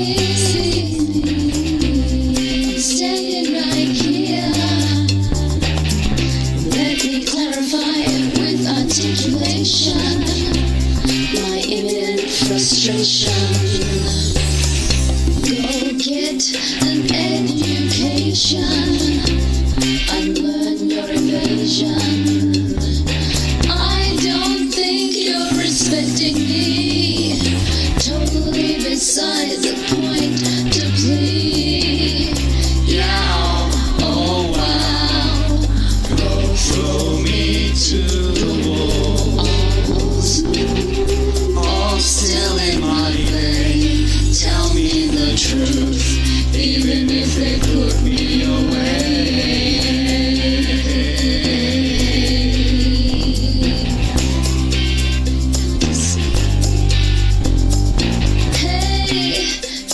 See me, I'm standing right here. Let me clarify with articulation my imminent frustration. Go get an education, unlearn your evasion. I don't think you're respecting me. Totally beside the point to plea. Yeah, oh wow, go throw me to the walls. All still in my vein. Tell me the truth.